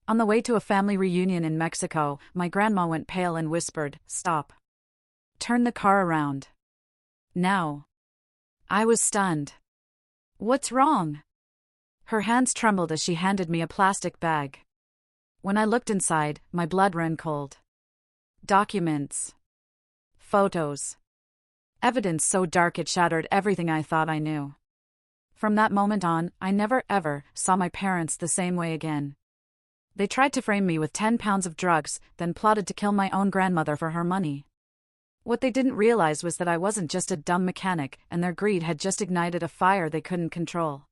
On the way to a family reunion in Mexico, my grandma went pale and whispered, "Stop. Turn the car around. Now." I was stunned. "What's wrong?" Her hands trembled as she handed me a plastic bag. When I looked inside, my blood ran cold. Documents. Photos. Evidence so dark it shattered everything I thought I knew. From that moment on, I never ever saw my parents the same way again. They tried to frame me with 10 pounds of drugs, then plotted to kill my own grandmother for her money. What they didn't realize was that I wasn't just a dumb mechanic, and their greed had just ignited a fire they couldn't control.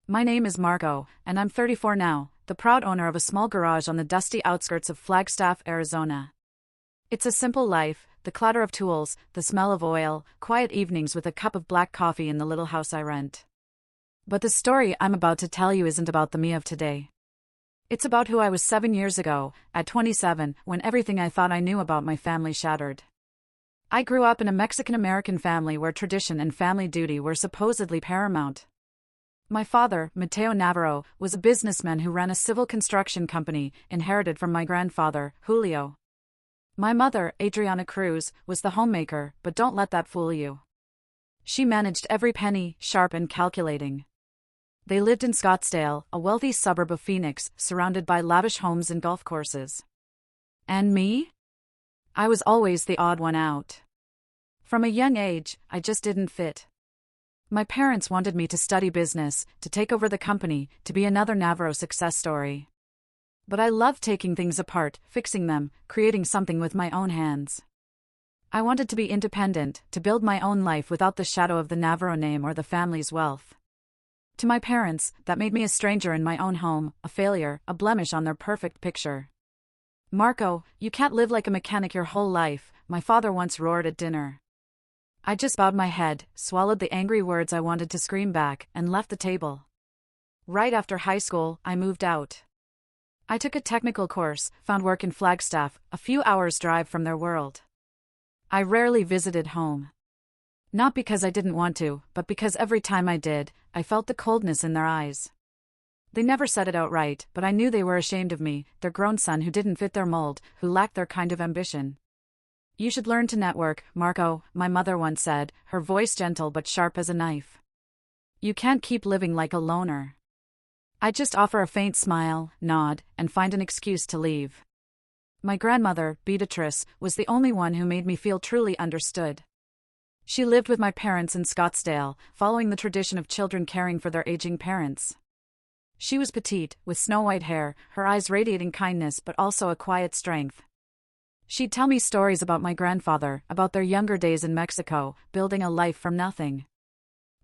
My name is Marco, and I'm 34 now, the proud owner of a small garage on the dusty outskirts of Flagstaff, Arizona. It's a simple life, the clatter of tools, the smell of oil, quiet evenings with a cup of black coffee in the little house I rent. But the story I'm about to tell you isn't about the me of today. It's about who I was 7 years ago, at 27, when everything I thought I knew about my family shattered. I grew up in a Mexican-American family where tradition and family duty were supposedly paramount. My father, Mateo Navarro, was a businessman who ran a civil construction company, inherited from my grandfather, Julio. My mother, Adriana Cruz, was the homemaker, but don't let that fool you. She managed every penny, sharp and calculating. They lived in Scottsdale, a wealthy suburb of Phoenix, surrounded by lavish homes and golf courses. And me? I was always the odd one out. From a young age, I just didn't fit. My parents wanted me to study business, to take over the company, to be another Navarro success story. But I loved taking things apart, fixing them, creating something with my own hands. I wanted to be independent, to build my own life without the shadow of the Navarro name or the family's wealth. To my parents, that made me a stranger in my own home, a failure, a blemish on their perfect picture. "Marco, you can't live like a mechanic your whole life," my father once roared at dinner. I just bowed my head, swallowed the angry words I wanted to scream back, and left the table. Right after high school, I moved out. I took a technical course, found work in Flagstaff, a few hours' drive from their world. I rarely visited home. Not because I didn't want to, but because every time I did, I felt the coldness in their eyes. They never said it outright, but I knew they were ashamed of me, their grown son who didn't fit their mold, who lacked their kind of ambition. "You should learn to network, Marco," my mother once said, her voice gentle but sharp as a knife. "You can't keep living like a loner." I just offer a faint smile, nod, and find an excuse to leave. My grandmother, Beatrice, was the only one who made me feel truly understood. She lived with my parents in Scottsdale, following the tradition of children caring for their aging parents. She was petite, with snow-white hair, her eyes radiating kindness but also a quiet strength. She'd tell me stories about my grandfather, about their younger days in Mexico, building a life from nothing.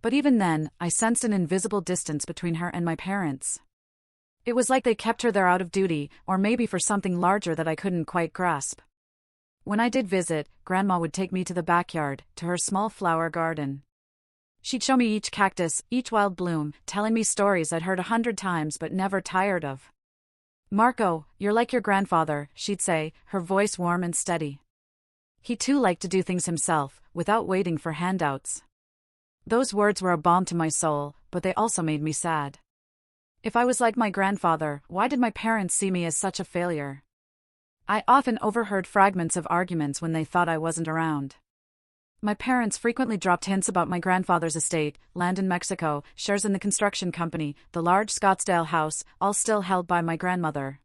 But even then, I sensed an invisible distance between her and my parents. It was like they kept her there out of duty, or maybe for something larger that I couldn't quite grasp. When I did visit, Grandma would take me to the backyard, to her small flower garden. She'd show me each cactus, each wild bloom, telling me stories I'd heard 100 times but never tired of. "Marco, you're like your grandfather," she'd say, her voice warm and steady. He too liked to do things himself, without waiting for handouts. Those words were a balm to my soul, but they also made me sad. If I was like my grandfather, why did my parents see me as such a failure? I often overheard fragments of arguments when they thought I wasn't around. My parents frequently dropped hints about my grandfather's estate, land in Mexico, shares in the construction company, the large Scottsdale house, all still held by my grandmother.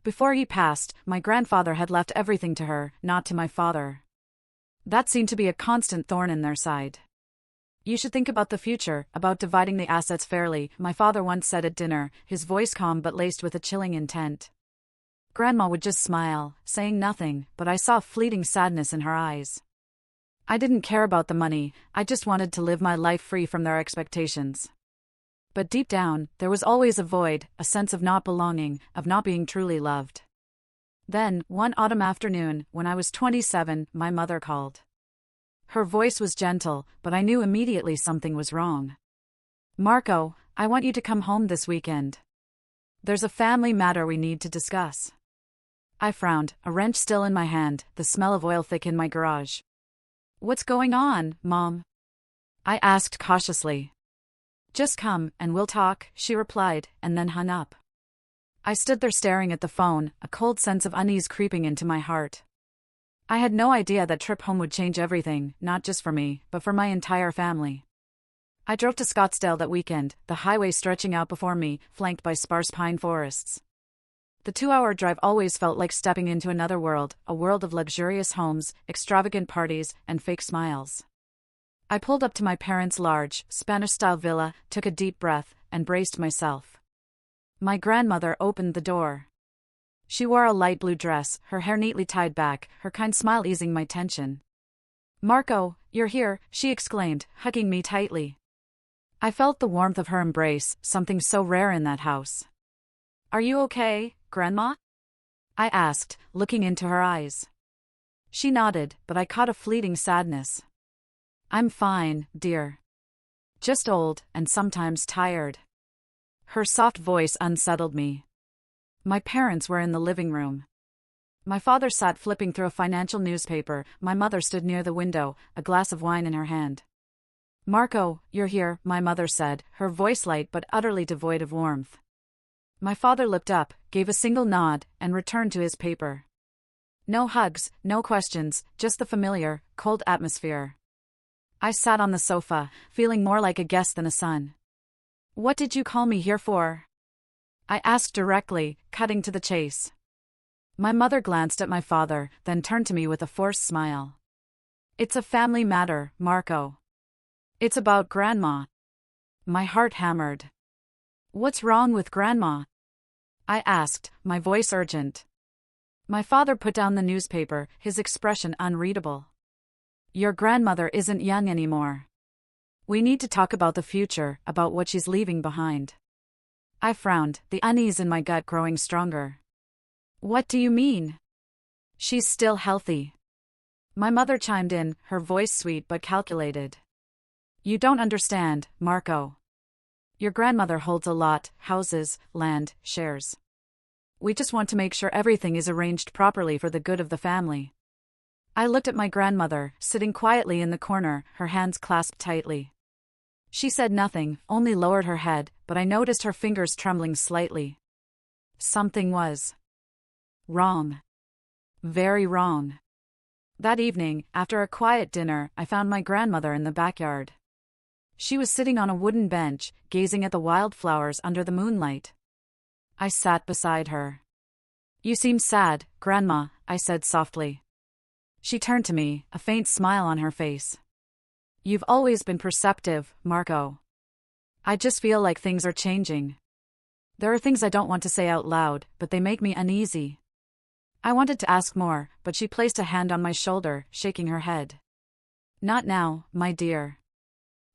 Before he passed, my grandfather had left everything to her, not to my father. That seemed to be a constant thorn in their side. "You should think about the future, about dividing the assets fairly," my father once said at dinner, his voice calm but laced with a chilling intent. Grandma would just smile, saying nothing, but I saw fleeting sadness in her eyes. I didn't care about the money, I just wanted to live my life free from their expectations. But deep down, there was always a void, a sense of not belonging, of not being truly loved. Then, one autumn afternoon, when I was 27, my mother called. Her voice was gentle, but I knew immediately something was wrong. "Marco, I want you to come home this weekend. There's a family matter we need to discuss." I frowned, a wrench still in my hand, the smell of oil thick in my garage. "What's going on, Mom?" I asked cautiously. "Just come, and we'll talk," she replied, and then hung up. I stood there staring at the phone, a cold sense of unease creeping into my heart. I had no idea that trip home would change everything, not just for me, but for my entire family. I drove to Scottsdale that weekend, the highway stretching out before me, flanked by sparse pine forests. The 2-hour drive always felt like stepping into another world, a world of luxurious homes, extravagant parties, and fake smiles. I pulled up to my parents' large, Spanish-style villa, took a deep breath, and braced myself. My grandmother opened the door. She wore a light blue dress, her hair neatly tied back, her kind smile easing my tension. "Marco, you're here," she exclaimed, hugging me tightly. I felt the warmth of her embrace, something so rare in that house. "Are you okay, Grandma?" I asked, looking into her eyes. She nodded, but I caught a fleeting sadness. "I'm fine, dear. Just old, and sometimes tired." Her soft voice unsettled me. My parents were in the living room. My father sat flipping through a financial newspaper, my mother stood near the window, a glass of wine in her hand. "Marco, you're here," my mother said, her voice light but utterly devoid of warmth. My father looked up, gave a single nod, and returned to his paper. No hugs, no questions, just the familiar, cold atmosphere. I sat on the sofa, feeling more like a guest than a son. "What did you call me here for?" I asked directly, cutting to the chase. My mother glanced at my father, then turned to me with a forced smile. "It's a family matter, Marco. It's about Grandma." My heart hammered. "What's wrong with Grandma?" I asked, my voice urgent. My father put down the newspaper, his expression unreadable. "Your grandmother isn't young anymore. We need to talk about the future, about what she's leaving behind." I frowned, the unease in my gut growing stronger. "What do you mean?" "She's still healthy." My mother chimed in, her voice sweet but calculated. "You don't understand, Marco. Your grandmother holds a lot, houses, land, shares. We just want to make sure everything is arranged properly for the good of the family." I looked at my grandmother, sitting quietly in the corner, her hands clasped tightly. She said nothing, only lowered her head, but I noticed her fingers trembling slightly. Something was wrong. Very wrong. That evening, after a quiet dinner, I found my grandmother in the backyard. She was sitting on a wooden bench, gazing at the wildflowers under the moonlight. I sat beside her. "You seem sad, Grandma," I said softly. She turned to me, a faint smile on her face. "You've always been perceptive, Marco. I just feel like things are changing. There are things I don't want to say out loud, but they make me uneasy." I wanted to ask more, but she placed a hand on my shoulder, shaking her head. "Not now, my dear.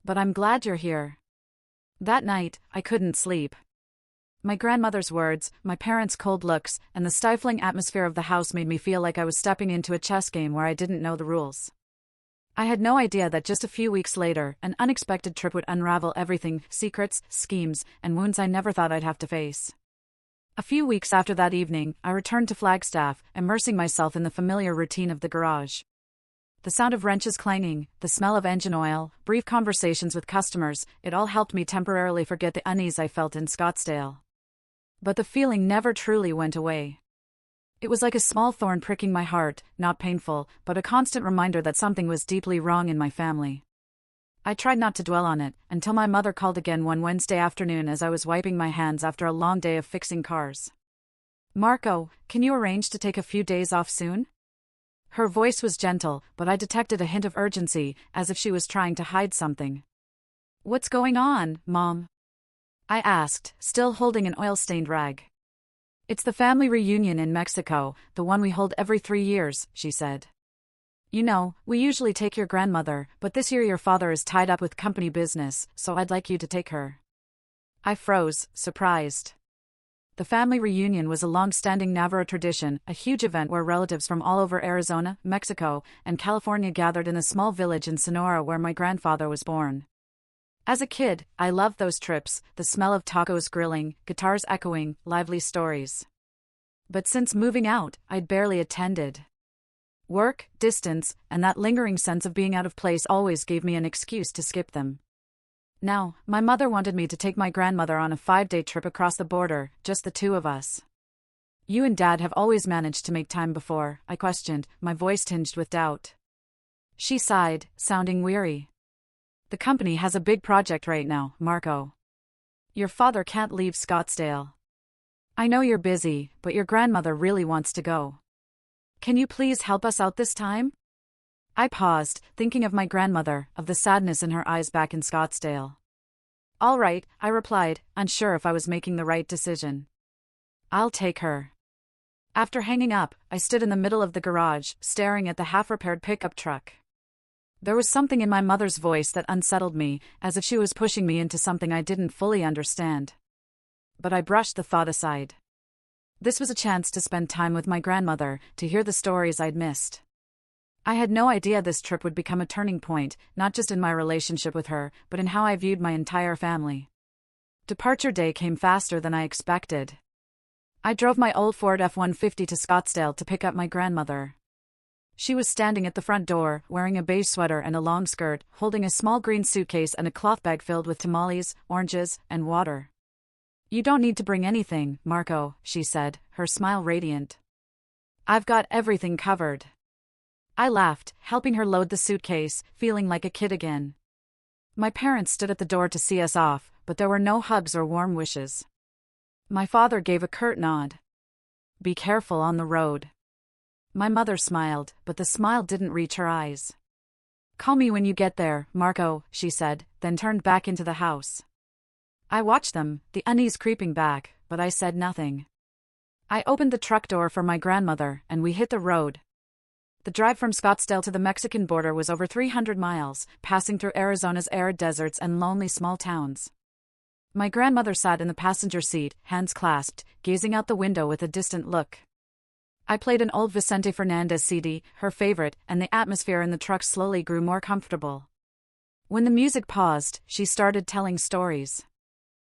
But I'm glad you're here." That night, I couldn't sleep. My grandmother's words, my parents' cold looks, and the stifling atmosphere of the house made me feel like I was stepping into a chess game where I didn't know the rules. I had no idea that just a few weeks later, an unexpected trip would unravel everything, secrets, schemes, and wounds I never thought I'd have to face. A few weeks after that evening, I returned to Flagstaff, immersing myself in the familiar routine of the garage. The sound of wrenches clanging, the smell of engine oil, brief conversations with customers, it all helped me temporarily forget the unease I felt in Scottsdale. But the feeling never truly went away. It was like a small thorn pricking my heart, not painful, but a constant reminder that something was deeply wrong in my family. I tried not to dwell on it, until my mother called again one Wednesday afternoon as I was wiping my hands after a long day of fixing cars. "Marco, can you arrange to take a few days off soon?" Her voice was gentle, but I detected a hint of urgency, as if she was trying to hide something. "What's going on, Mom?" I asked, still holding an oil-stained rag. "It's the family reunion in Mexico, the one we hold every 3 years, she said. "You know, we usually take your grandmother, but this year your father is tied up with company business, so I'd like you to take her." I froze, surprised. The family reunion was a long-standing Navarro tradition, a huge event where relatives from all over Arizona, Mexico, and California gathered in a small village in Sonora where my grandfather was born. As a kid, I loved those trips, the smell of tacos grilling, guitars echoing, lively stories. But since moving out, I'd barely attended. Work, distance, and that lingering sense of being out of place always gave me an excuse to skip them. Now, my mother wanted me to take my grandmother on a 5-day trip across the border, just the two of us. You and Dad have always managed to make time before, I questioned, my voice tinged with doubt. She sighed, sounding weary. The company has a big project right now, Marco. Your father can't leave Scottsdale. I know you're busy, but your grandmother really wants to go. Can you please help us out this time? I paused, thinking of my grandmother, of the sadness in her eyes back in Scottsdale. All right, I replied, unsure if I was making the right decision. I'll take her. After hanging up, I stood in the middle of the garage, staring at the half-repaired pickup truck. There was something in my mother's voice that unsettled me, as if she was pushing me into something I didn't fully understand. But I brushed the thought aside. This was a chance to spend time with my grandmother, to hear the stories I'd missed. I had no idea this trip would become a turning point, not just in my relationship with her, but in how I viewed my entire family. Departure day came faster than I expected. I drove my old Ford F-150 to Scottsdale to pick up my grandmother. She was standing at the front door, wearing a beige sweater and a long skirt, holding a small green suitcase and a cloth bag filled with tamales, oranges, and water. You don't need to bring anything, Marco, she said, her smile radiant. I've got everything covered. I laughed, helping her load the suitcase, feeling like a kid again. My parents stood at the door to see us off, but there were no hugs or warm wishes. My father gave a curt nod. Be careful on the road. My mother smiled, but the smile didn't reach her eyes. Call me when you get there, Marco, she said, then turned back into the house. I watched them, the unease creeping back, but I said nothing. I opened the truck door for my grandmother, and we hit the road. The drive from Scottsdale to the Mexican border was over 300 miles, passing through Arizona's arid deserts and lonely small towns. My grandmother sat in the passenger seat, hands clasped, gazing out the window with a distant look. I played an old Vicente Fernandez CD, her favorite, and the atmosphere in the truck slowly grew more comfortable. When the music paused, she started telling stories.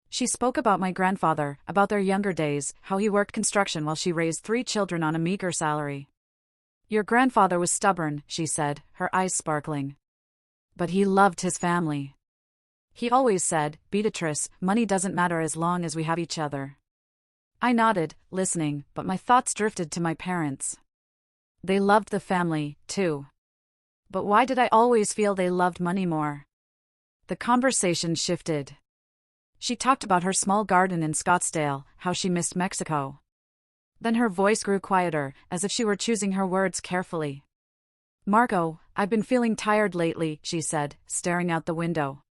She spoke about my grandfather, about their younger days, how he worked construction while she raised 3 children on a meager salary. Your grandfather was stubborn, she said, her eyes sparkling. But he loved his family. He always said, Beatrice, money doesn't matter as long as we have each other. I nodded, listening, but my thoughts drifted to my parents. They loved the family, too. But why did I always feel they loved money more? The conversation shifted. She talked about her small garden in Scottsdale, how she missed Mexico. Then her voice grew quieter, as if she were choosing her words carefully. Marco, I've been feeling tired lately, she said, staring out the window.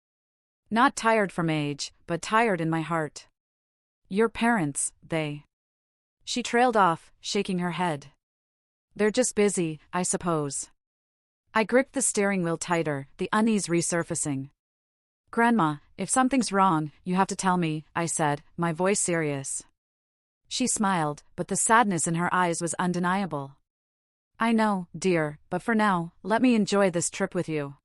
Not tired from age, but tired in my heart. Your parents, they. She trailed off, shaking her head. They're just busy, I suppose. I gripped the steering wheel tighter, the unease resurfacing. Grandma, if something's wrong, you have to tell me, I said, my voice serious. She smiled, but the sadness in her eyes was undeniable. I know, dear, but for now, let me enjoy this trip with you.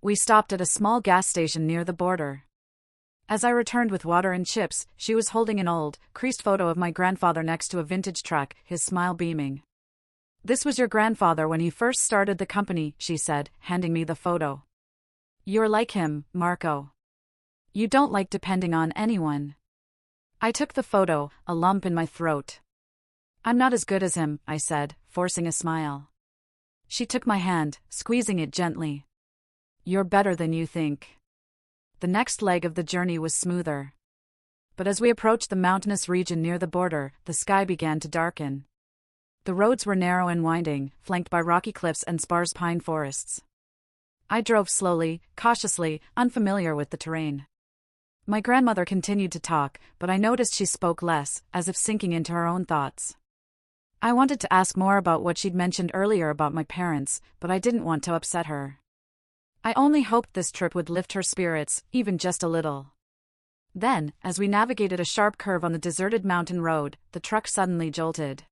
We stopped at a small gas station near the border. As I returned with water and chips, she was holding an old, creased photo of my grandfather next to a vintage truck, his smile beaming. This was your grandfather when he first started the company, she said, handing me the photo. You're like him, Marco. You don't like depending on anyone. I took the photo, a lump in my throat. I'm not as good as him, I said, forcing a smile. She took my hand, squeezing it gently. You're better than you think. The next leg of the journey was smoother. But as we approached the mountainous region near the border, the sky began to darken. The roads were narrow and winding, flanked by rocky cliffs and sparse pine forests. I drove slowly, cautiously, unfamiliar with the terrain. My grandmother continued to talk, but I noticed she spoke less, as if sinking into her own thoughts. I wanted to ask more about what she'd mentioned earlier about my parents, but I didn't want to upset her. I only hoped this trip would lift her spirits, even just a little. Then, as we navigated a sharp curve on the deserted mountain road, the truck suddenly jolted.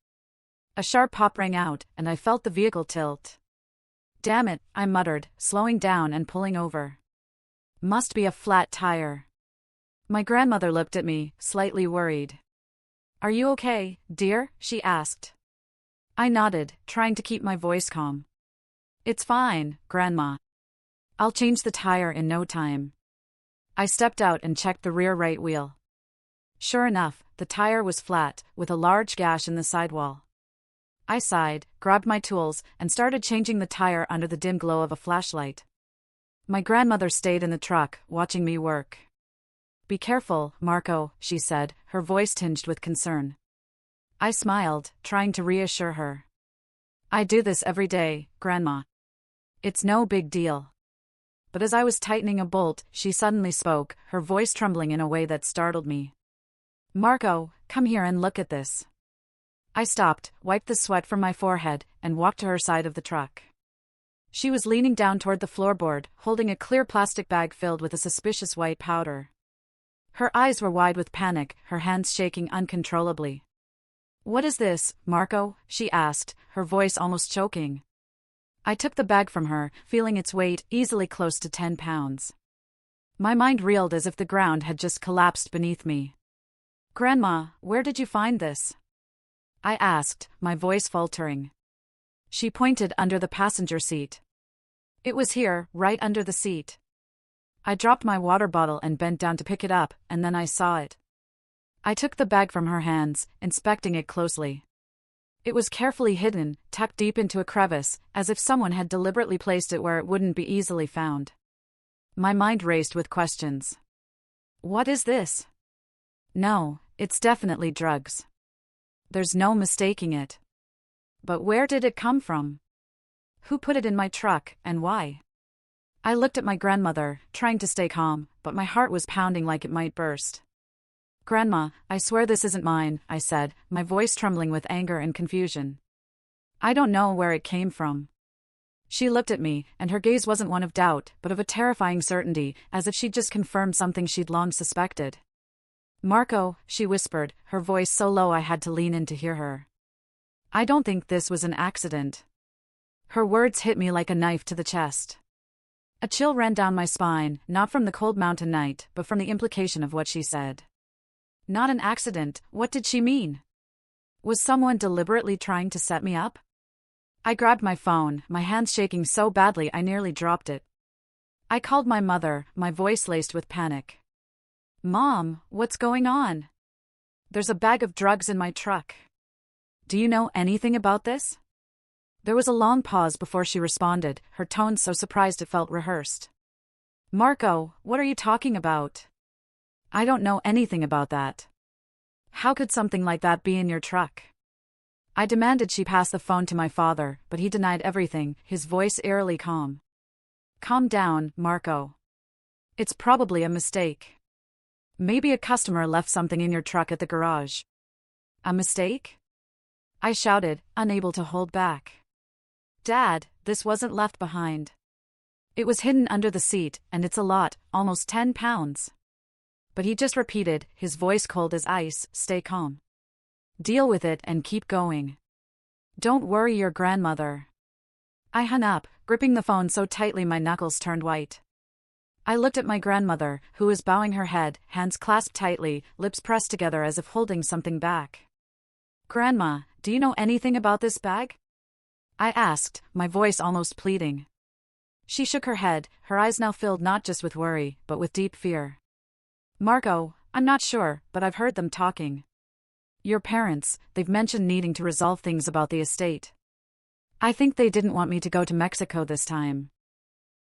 A sharp pop rang out, and I felt the vehicle tilt. Damn it, I muttered, slowing down and pulling over. Must be a flat tire. My grandmother looked at me, slightly worried. Are you okay, dear? She asked. I nodded, trying to keep my voice calm. It's fine, Grandma. I'll change the tire in no time. I stepped out and checked the rear right wheel. Sure enough, the tire was flat, with a large gash in the sidewall. I sighed, grabbed my tools, and started changing the tire under the dim glow of a flashlight. My grandmother stayed in the truck, watching me work. "Be careful, Marco," she said, her voice tinged with concern. I smiled, trying to reassure her. "I do this every day, Grandma. It's no big deal." But as I was tightening a bolt, she suddenly spoke, her voice trembling in a way that startled me. "Marco, come here and look at this." I stopped, wiped the sweat from my forehead, and walked to her side of the truck. She was leaning down toward the floorboard, holding a clear plastic bag filled with a suspicious white powder. Her eyes were wide with panic, her hands shaking uncontrollably. "What is this, Marco?" she asked, her voice almost choking. I took the bag from her, feeling its weight easily close to 10 pounds. My mind reeled as if the ground had just collapsed beneath me. "Grandma, where did you find this?" I asked, my voice faltering. She pointed under the passenger seat. "It was here, right under the seat." I dropped my water bottle and bent down to pick it up, and then I saw it. I took the bag from her hands, inspecting it closely. It was carefully hidden, tucked deep into a crevice, as if someone had deliberately placed it where it wouldn't be easily found. My mind raced with questions. What is this? No, it's definitely drugs. There's no mistaking it. But where did it come from? Who put it in my truck, and why? I looked at my grandmother, trying to stay calm, but my heart was pounding like it might burst. "Grandma, I swear this isn't mine," I said, my voice trembling with anger and confusion. "I don't know where it came from." She looked at me, and her gaze wasn't one of doubt, but of a terrifying certainty, as if she'd just confirmed something she'd long suspected. "Marco," she whispered, her voice so low I had to lean in to hear her. "I don't think this was an accident." Her words hit me like a knife to the chest. A chill ran down my spine, not from the cold mountain night, but from the implication of what she said. Not an accident, what did she mean? Was someone deliberately trying to set me up? I grabbed my phone, my hands shaking so badly I nearly dropped it. I called my mother, my voice laced with panic. "Mom, what's going on? There's a bag of drugs in my truck. Do you know anything about this?" There was a long pause before she responded, her tone so surprised it felt rehearsed. "Marco, what are you talking about? I don't know anything about that. How could something like that be in your truck?" I demanded she pass the phone to my father, but he denied everything, his voice eerily calm. "Calm down, Marco. It's probably a mistake. Maybe a customer left something in your truck at the garage." "A mistake?" I shouted, unable to hold back. "Dad, this wasn't left behind. It was hidden under the seat, and it's a lot, almost 10 pounds. But he just repeated, his voice cold as ice, "Stay calm. Deal with it and keep going. Don't worry your grandmother." I hung up, gripping the phone so tightly my knuckles turned white. I looked at my grandmother, who was bowing her head, hands clasped tightly, lips pressed together as if holding something back. "Grandma, do you know anything about this bag?" I asked, my voice almost pleading. She shook her head, her eyes now filled not just with worry, but with deep fear. "Marco, I'm not sure, but I've heard them talking. Your parents, they've mentioned needing to resolve things about the estate. I think they didn't want me to go to Mexico this time."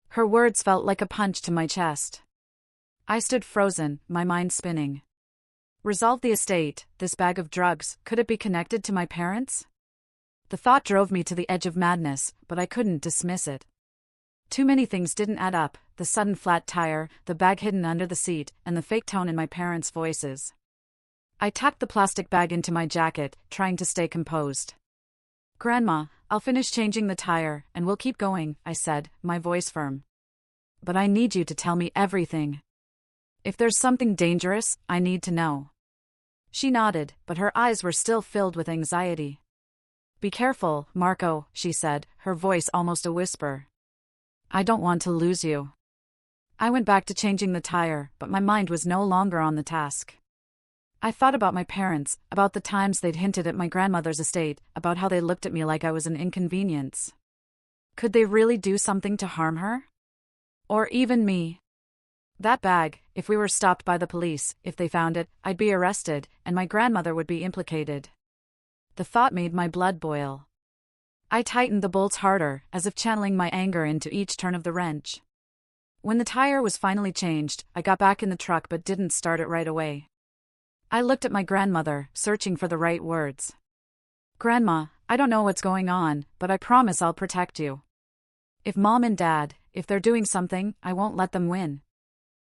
Her words felt like a punch to my chest. I stood frozen, my mind spinning. Resolve the estate, this bag of drugs, could it be connected to my parents? The thought drove me to the edge of madness, but I couldn't dismiss it. Too many things didn't add up, the sudden flat tire, the bag hidden under the seat, and the fake tone in my parents' voices. I tucked the plastic bag into my jacket, trying to stay composed. "Grandma, I'll finish changing the tire, and we'll keep going," I said, my voice firm. "But I need you to tell me everything. If there's something dangerous, I need to know." She nodded, but her eyes were still filled with anxiety. "Be careful, Marco," she said, her voice almost a whisper. "I don't want to lose you." I went back to changing the tire, but my mind was no longer on the task. I thought about my parents, about the times they'd hinted at my grandmother's estate, about how they looked at me like I was an inconvenience. Could they really do something to harm her? Or even me? That bag, if we were stopped by the police, if they found it, I'd be arrested, and my grandmother would be implicated. The thought made my blood boil. I tightened the bolts harder, as if channeling my anger into each turn of the wrench. When the tire was finally changed, I got back in the truck but didn't start it right away. I looked at my grandmother, searching for the right words. "Grandma, I don't know what's going on, but I promise I'll protect you. If Mom and Dad, if they're doing something, I won't let them win."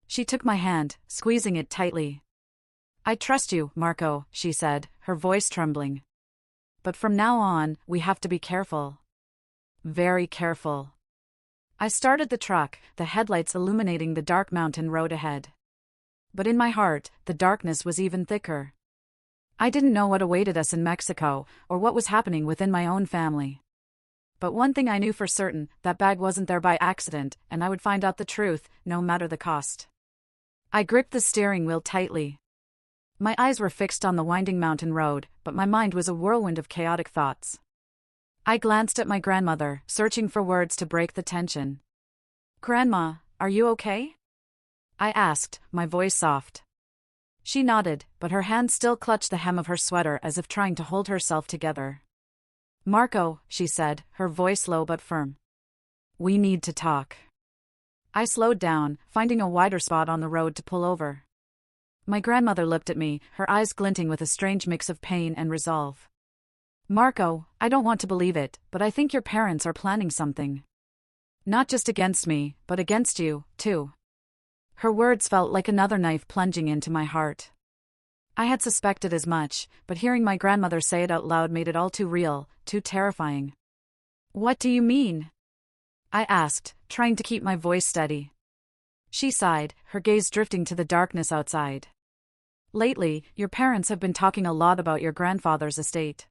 She took my hand, squeezing it tightly. "I trust you, Marco," she said, her voice trembling. "But from now on, we have to be careful. Very careful." I started the truck, the headlights illuminating the dark mountain road ahead. But in my heart, the darkness was even thicker. I didn't know what awaited us in Mexico, or what was happening within my own family. But one thing I knew for certain, that bag wasn't there by accident, and I would find out the truth, no matter the cost. I gripped the steering wheel tightly. My eyes were fixed on the winding mountain road, but my mind was a whirlwind of chaotic thoughts. I glanced at my grandmother, searching for words to break the tension. "Grandma, are you okay?" I asked, my voice soft. She nodded, but her hand still clutched the hem of her sweater as if trying to hold herself together. "Marco," she said, her voice low but firm. "We need to talk." I slowed down, finding a wider spot on the road to pull over. My grandmother looked at me, her eyes glinting with a strange mix of pain and resolve. "Marco, I don't want to believe it, but I think your parents are planning something. Not just against me, but against you, too." Her words felt like another knife plunging into my heart. I had suspected as much, but hearing my grandmother say it out loud made it all too real, too terrifying. "What do you mean?" I asked, trying to keep my voice steady. She sighed, her gaze drifting to the darkness outside. "Lately, your parents have been talking a lot about your grandfather's estate.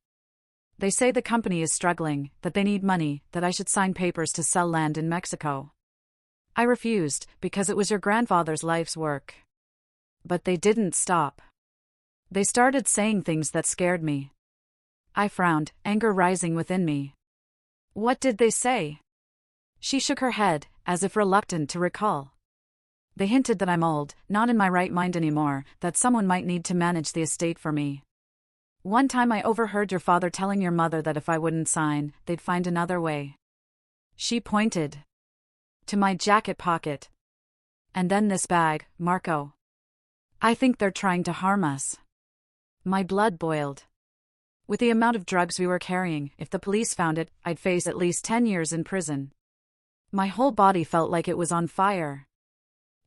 They say the company is struggling, that they need money, that I should sign papers to sell land in Mexico. I refused, because it was your grandfather's life's work. But they didn't stop. They started saying things that scared me." I frowned, anger rising within me. "What did they say?" She shook her head, as if reluctant to recall. "They hinted that I'm old, not in my right mind anymore, that someone might need to manage the estate for me. One time I overheard your father telling your mother that if I wouldn't sign, they'd find another way." She pointed to my jacket pocket. "And then this bag, Marco. I think they're trying to harm us." My blood boiled. With the amount of drugs we were carrying, if the police found it, I'd face at least 10 years in prison. My whole body felt like it was on fire.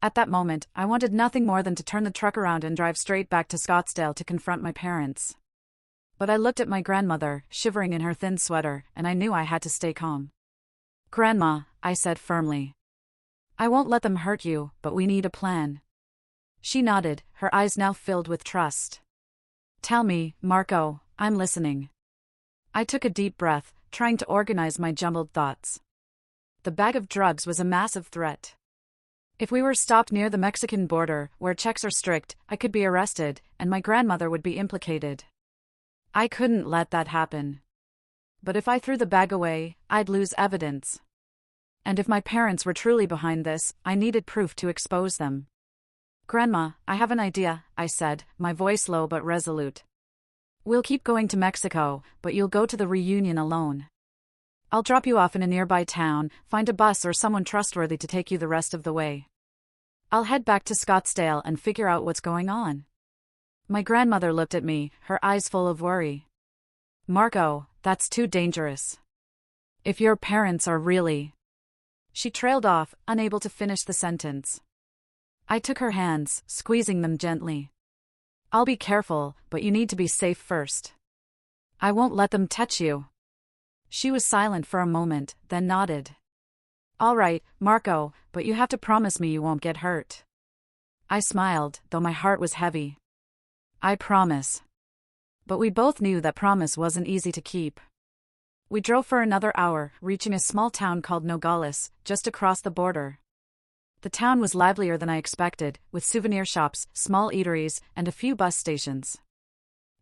At that moment, I wanted nothing more than to turn the truck around and drive straight back to Scottsdale to confront my parents. But I looked at my grandmother, shivering in her thin sweater, and I knew I had to stay calm. "Grandma," I said firmly. "I won't let them hurt you, but we need a plan." She nodded, her eyes now filled with trust. "Tell me, Marco, I'm listening." I took a deep breath, trying to organize my jumbled thoughts. The bag of drugs was a massive threat. If we were stopped near the Mexican border, where checks are strict, I could be arrested, and my grandmother would be implicated. I couldn't let that happen. But if I threw the bag away, I'd lose evidence. And if my parents were truly behind this, I needed proof to expose them. "Grandma, I have an idea," I said, my voice low but resolute. "We'll keep going to Mexico, but you'll go to the reunion alone. I'll drop you off in a nearby town, find a bus or someone trustworthy to take you the rest of the way. I'll head back to Scottsdale and figure out what's going on." My grandmother looked at me, her eyes full of worry. "Marco, that's too dangerous. If your parents are really..." She trailed off, unable to finish the sentence. I took her hands, squeezing them gently. "I'll be careful, but you need to be safe first. I won't let them touch you." She was silent for a moment, then nodded. "All right, Marco, but you have to promise me you won't get hurt." I smiled, though my heart was heavy. "I promise." But we both knew that promise wasn't easy to keep. We drove for another hour, reaching a small town called Nogales, just across the border. The town was livelier than I expected, with souvenir shops, small eateries, and a few bus stations.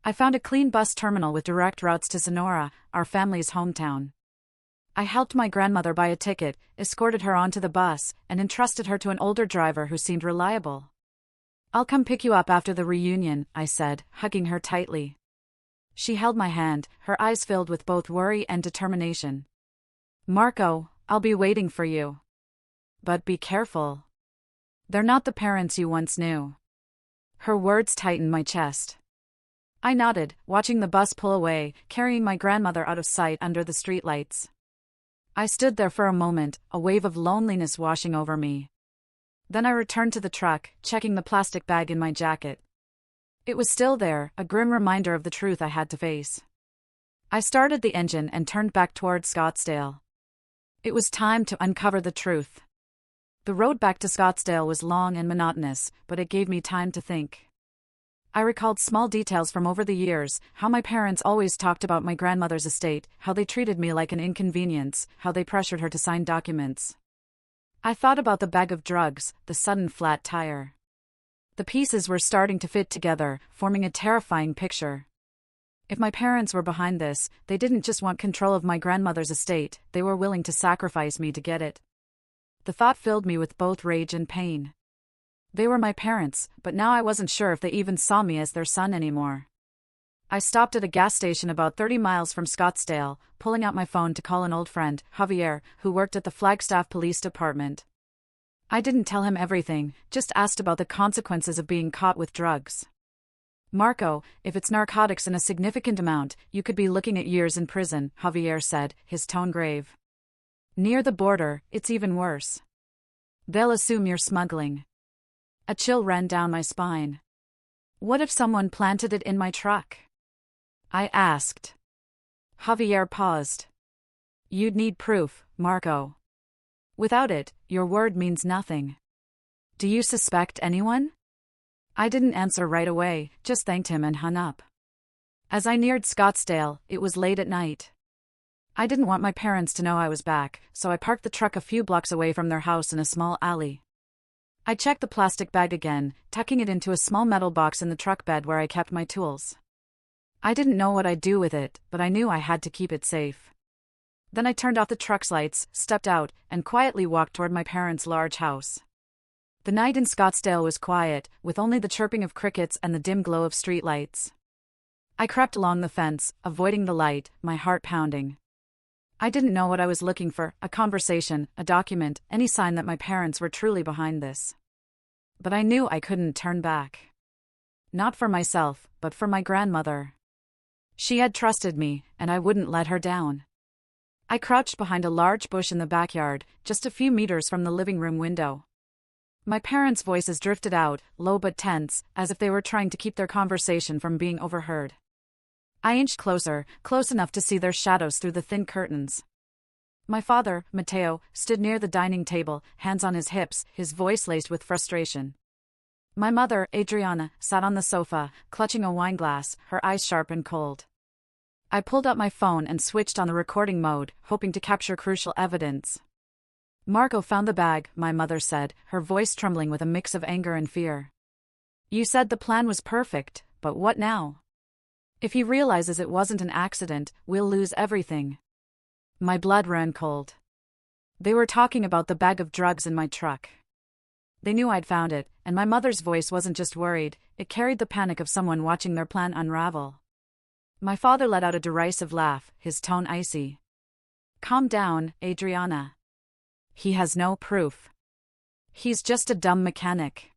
I found a clean bus terminal with direct routes to Sonora, our family's hometown. I helped my grandmother buy a ticket, escorted her onto the bus, and entrusted her to an older driver who seemed reliable. "I'll come pick you up after the reunion," I said, hugging her tightly. She held my hand, her eyes filled with both worry and determination. "Marco, I'll be waiting for you. But be careful. They're not the parents you once knew." Her words tightened my chest. I nodded, watching the bus pull away, carrying my grandmother out of sight under the streetlights. I stood there for a moment, a wave of loneliness washing over me. Then I returned to the truck, checking the plastic bag in my jacket. It was still there, a grim reminder of the truth I had to face. I started the engine and turned back toward Scottsdale. It was time to uncover the truth. The road back to Scottsdale was long and monotonous, but it gave me time to think. I recalled small details from over the years, how my parents always talked about my grandmother's estate, how they treated me like an inconvenience, how they pressured her to sign documents. I thought about the bag of drugs, the sudden flat tire. The pieces were starting to fit together, forming a terrifying picture. If my parents were behind this, they didn't just want control of my grandmother's estate, they were willing to sacrifice me to get it. The thought filled me with both rage and pain. They were my parents, but now I wasn't sure if they even saw me as their son anymore. I stopped at a gas station about 30 miles from Scottsdale, pulling out my phone to call an old friend, Javier, who worked at the Flagstaff Police Department. I didn't tell him everything, just asked about the consequences of being caught with drugs. "Marco, if it's narcotics in a significant amount, you could be looking at years in prison," Javier said, his tone grave. "Near the border, it's even worse. They'll assume you're smuggling." A chill ran down my spine. "What if someone planted it in my truck?" I asked. Javier paused. "You'd need proof, Marco. Without it, your word means nothing. Do you suspect anyone?" I didn't answer right away, just thanked him and hung up. As I neared Scottsdale, it was late at night. I didn't want my parents to know I was back, so I parked the truck a few blocks away from their house in a small alley. I checked the plastic bag again, tucking it into a small metal box in the truck bed where I kept my tools. I didn't know what I'd do with it, but I knew I had to keep it safe. Then I turned off the truck's lights, stepped out, and quietly walked toward my parents' large house. The night in Scottsdale was quiet, with only the chirping of crickets and the dim glow of streetlights. I crept along the fence, avoiding the light, my heart pounding. I didn't know what I was looking for, a conversation, a document, any sign that my parents were truly behind this. But I knew I couldn't turn back. Not for myself, but for my grandmother. She had trusted me, and I wouldn't let her down. I crouched behind a large bush in the backyard, just a few meters from the living room window. My parents' voices drifted out, low but tense, as if they were trying to keep their conversation from being overheard. I inched closer, close enough to see their shadows through the thin curtains. My father, Matteo, stood near the dining table, hands on his hips, his voice laced with frustration. My mother, Adriana, sat on the sofa, clutching a wineglass, her eyes sharp and cold. I pulled out my phone and switched on the recording mode, hoping to capture crucial evidence. "Marco found the bag," my mother said, her voice trembling with a mix of anger and fear. "You said the plan was perfect, but what now? If he realizes it wasn't an accident, we'll lose everything." My blood ran cold. They were talking about the bag of drugs in my truck. They knew I'd found it, and my mother's voice wasn't just worried, it carried the panic of someone watching their plan unravel. My father let out a derisive laugh, his tone icy. "Calm down, Adriana. He has no proof. He's just a dumb mechanic.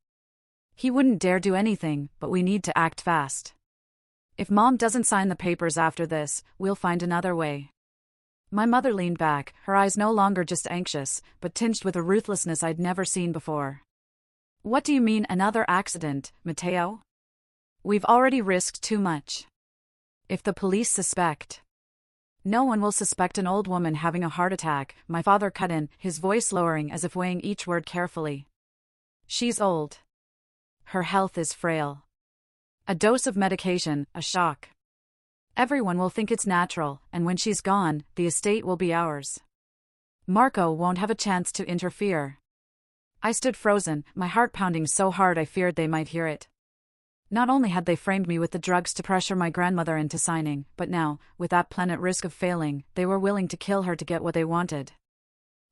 He wouldn't dare do anything, but we need to act fast. If Mom doesn't sign the papers after this, we'll find another way." My mother leaned back, her eyes no longer just anxious, but tinged with a ruthlessness I'd never seen before. "What do you mean another accident, Matteo? We've already risked too much. If the police suspect..." "No one will suspect an old woman having a heart attack," my father cut in, his voice lowering as if weighing each word carefully. "She's old. Her health is frail. A dose of medication, a shock. Everyone will think it's natural, and when she's gone, the estate will be ours. Marco won't have a chance to interfere." I stood frozen, my heart pounding so hard I feared they might hear it. Not only had they framed me with the drugs to pressure my grandmother into signing, but now, with that plan at risk of failing, they were willing to kill her to get what they wanted.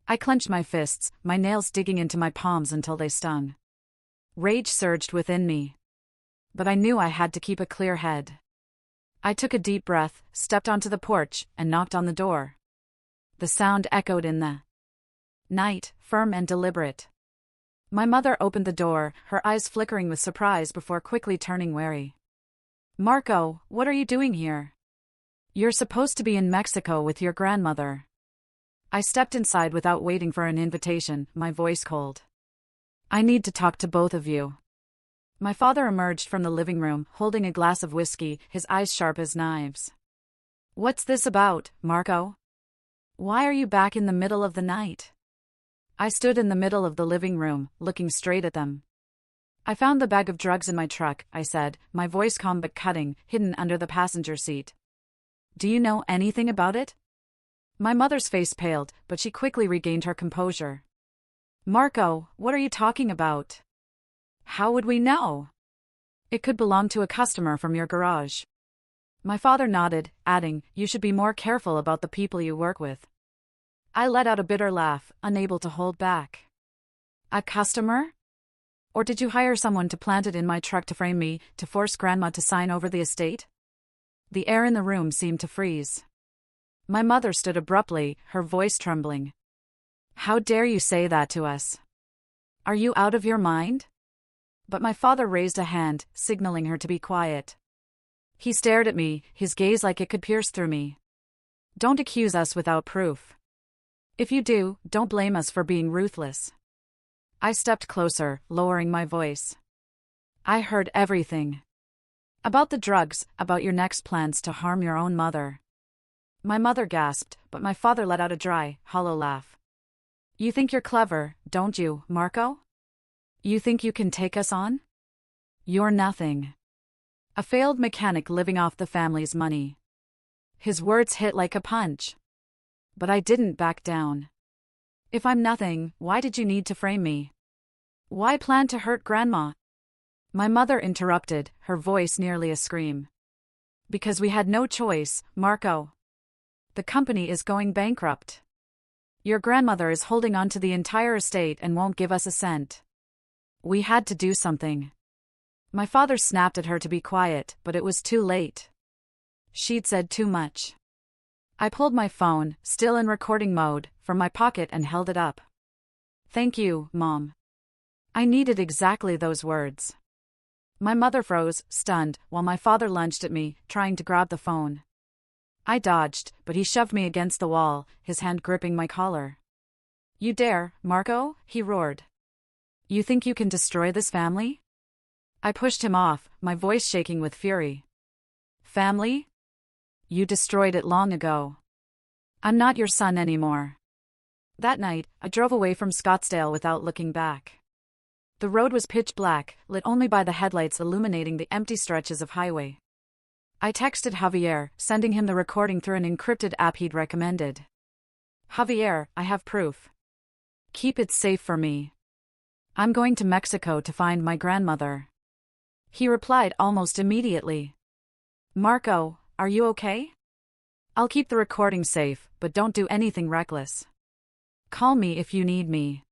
I clenched my fists, my nails digging into my palms until they stung. Rage surged within me. But I knew I had to keep a clear head. I took a deep breath, stepped onto the porch, and knocked on the door. The sound echoed in the night, firm and deliberate. My mother opened the door, her eyes flickering with surprise before quickly turning wary. "Marco, what are you doing here? You're supposed to be in Mexico with your grandmother." I stepped inside without waiting for an invitation, my voice cold. "I need to talk to both of you." My father emerged from the living room, holding a glass of whiskey, his eyes sharp as knives. "What's this about, Marco? Why are you back in the middle of the night?" I stood in the middle of the living room, looking straight at them. "I found the bag of drugs in my truck," I said, my voice calm but cutting, hidden under the passenger seat. "Do you know anything about it?" My mother's face paled, but she quickly regained her composure. "Marco, what are you talking about? How would we know? It could belong to a customer from your garage." My father nodded, adding, "You should be more careful about the people you work with." I let out a bitter laugh, unable to hold back. "A customer? Or did you hire someone to plant it in my truck to frame me, to force Grandma to sign over the estate?" The air in the room seemed to freeze. My mother stood abruptly, her voice trembling. "How dare you say that to us? Are you out of your mind?" But my father raised a hand, signaling her to be quiet. He stared at me, his gaze like it could pierce through me. "Don't accuse us without proof. If you do, don't blame us for being ruthless." I stepped closer, lowering my voice. "I heard everything. About the drugs, about your next plans to harm your own mother." My mother gasped, but my father let out a dry, hollow laugh. "You think you're clever, don't you, Marco? You think you can take us on? You're nothing. A failed mechanic living off the family's money." His words hit like a punch. But I didn't back down. "If I'm nothing, why did you need to frame me? Why plan to hurt Grandma?" My mother interrupted, her voice nearly a scream. "Because we had no choice, Marco. The company is going bankrupt. Your grandmother is holding on to the entire estate and won't give us a cent. We had to do something." My father snapped at her to be quiet, but it was too late. She'd said too much. I pulled my phone, still in recording mode, from my pocket and held it up. "Thank you, Mom." I needed exactly those words. My mother froze, stunned, while my father lunged at me, trying to grab the phone. I dodged, but he shoved me against the wall, his hand gripping my collar. "You dare, Marco?" he roared. "You think you can destroy this family?" I pushed him off, my voice shaking with fury. "Family? You destroyed it long ago. I'm not your son anymore." That night, I drove away from Scottsdale without looking back. The road was pitch black, lit only by the headlights illuminating the empty stretches of highway. I texted Javier, sending him the recording through an encrypted app he'd recommended. "Javier, I have proof. Keep it safe for me. I'm going to Mexico to find my grandmother." He replied almost immediately. "Marco, are you okay? I'll keep the recording safe, but don't do anything reckless. Call me if you need me."